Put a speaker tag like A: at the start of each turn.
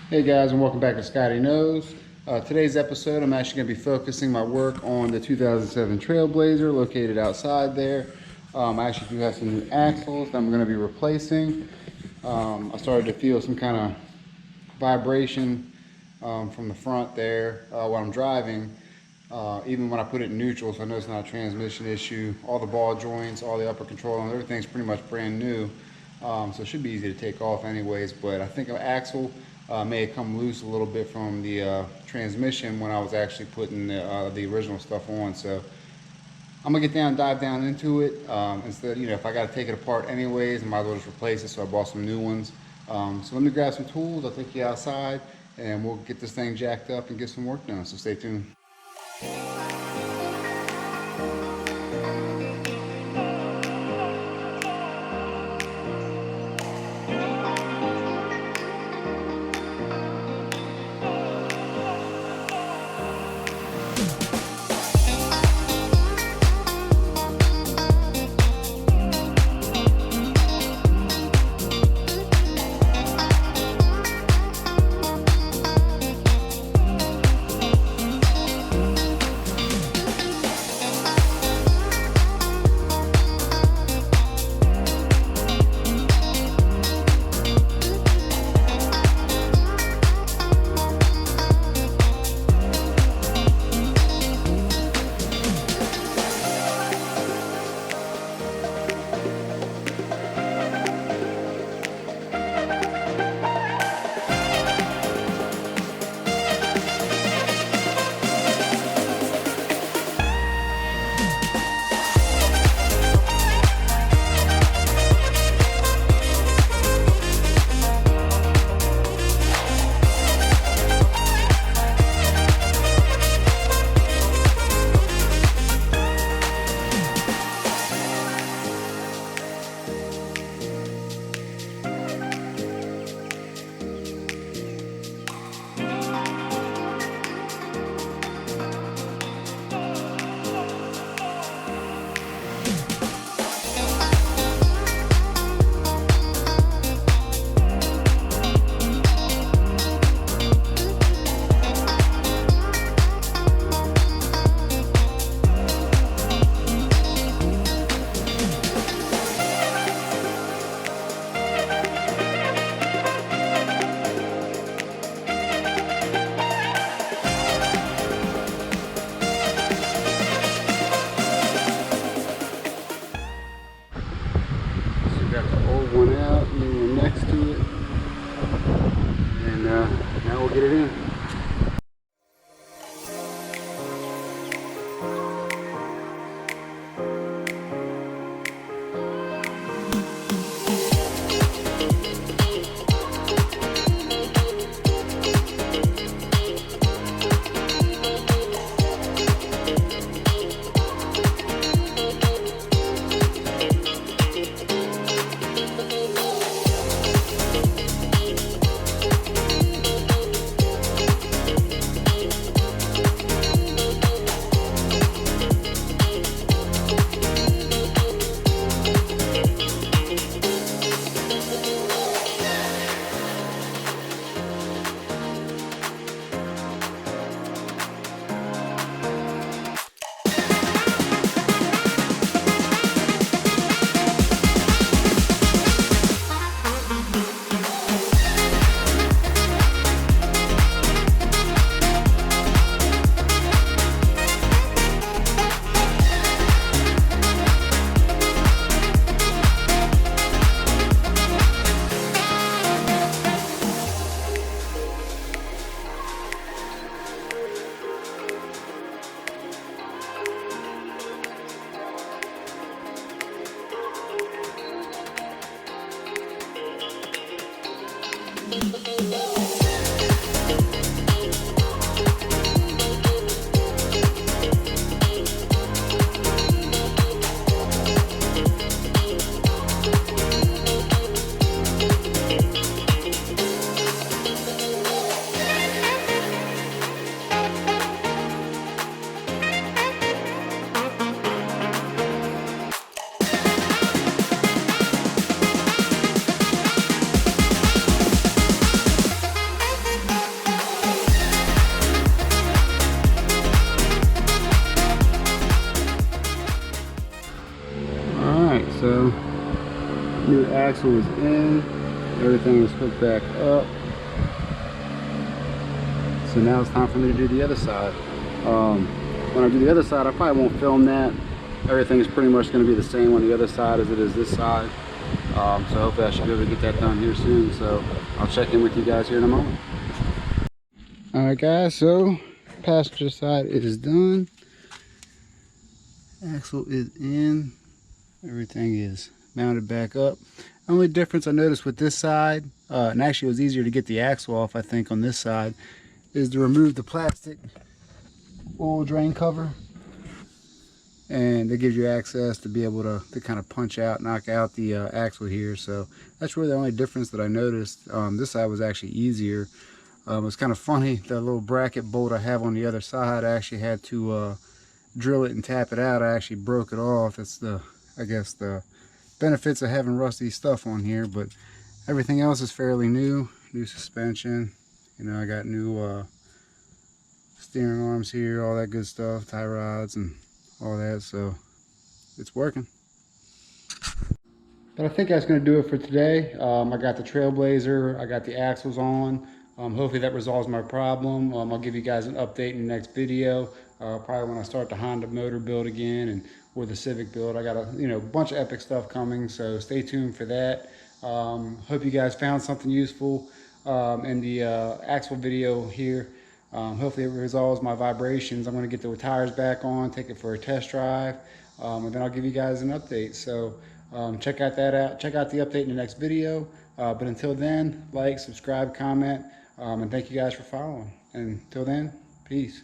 A: Hey guys, and welcome back to Scotty Knows. Today's episode, I'm actually going to be focusing my work on the 2007 Trailblazer located outside there. I actually do have some new axles that I'm going to be replacing. I started to feel some kind of vibration from the front there while I'm driving. Even when I put it in neutral, so I know it's not a transmission issue. All the ball joints, all the upper control, and everything's pretty much brand new. So it should be easy to take off anyways, but I think an axle may have come loose a little bit from the transmission when I was actually putting the original stuff on. So I'm gonna dive down into it. Instead, if I gotta take it apart anyways, I might as well just replace it. So I bought some new ones. So let me grab some tools. I'll take you outside and we'll get this thing jacked up and get some work done. So stay tuned. One out, new one next to it, and now we'll get it in. axle is in, everything is hooked back up. So now it's time for me to do the other side. When I do the other side, I probably won't film that. Everything is pretty much going to be the same on the other side as it is this side. So hopefully I should be able to get that done here soon. So I'll check in with you guys here in a moment. Alright guys, so passenger side is done. Axle is in. Everything is mounted back up. Only difference I noticed with this side, and actually it was easier to get the axle off I think on this side, is to remove the plastic oil drain cover. And it gives you access to be able to kind of punch out, knock out the axle here. So that's really the only difference that I noticed. This side was actually easier. It's kind of funny, the little bracket bolt I have on the other side, I actually had to drill it and tap it out. I actually broke it off. That's the, I guess, the benefits of having rusty stuff on here. But everything else is fairly new. New suspension. You know, I got new steering arms here, all that good stuff, tie rods and all that, so it's working. But I think that's going to do it for today. I got the Trailblazer, I got the axles on. Hopefully that resolves my problem. I'll give you guys an update in the next video, probably when I start the Honda motor build again, and or the Civic build. I got a bunch of epic stuff coming, so stay tuned for that. Hope you guys found something useful in the axle video here. Hopefully it resolves my vibrations. I'm going to get the tires back on, take it for a test drive, and then I'll give you guys an update. So check out check out the update in the next video. But until then, like, subscribe, comment, and thank you guys for following. And until then, peace.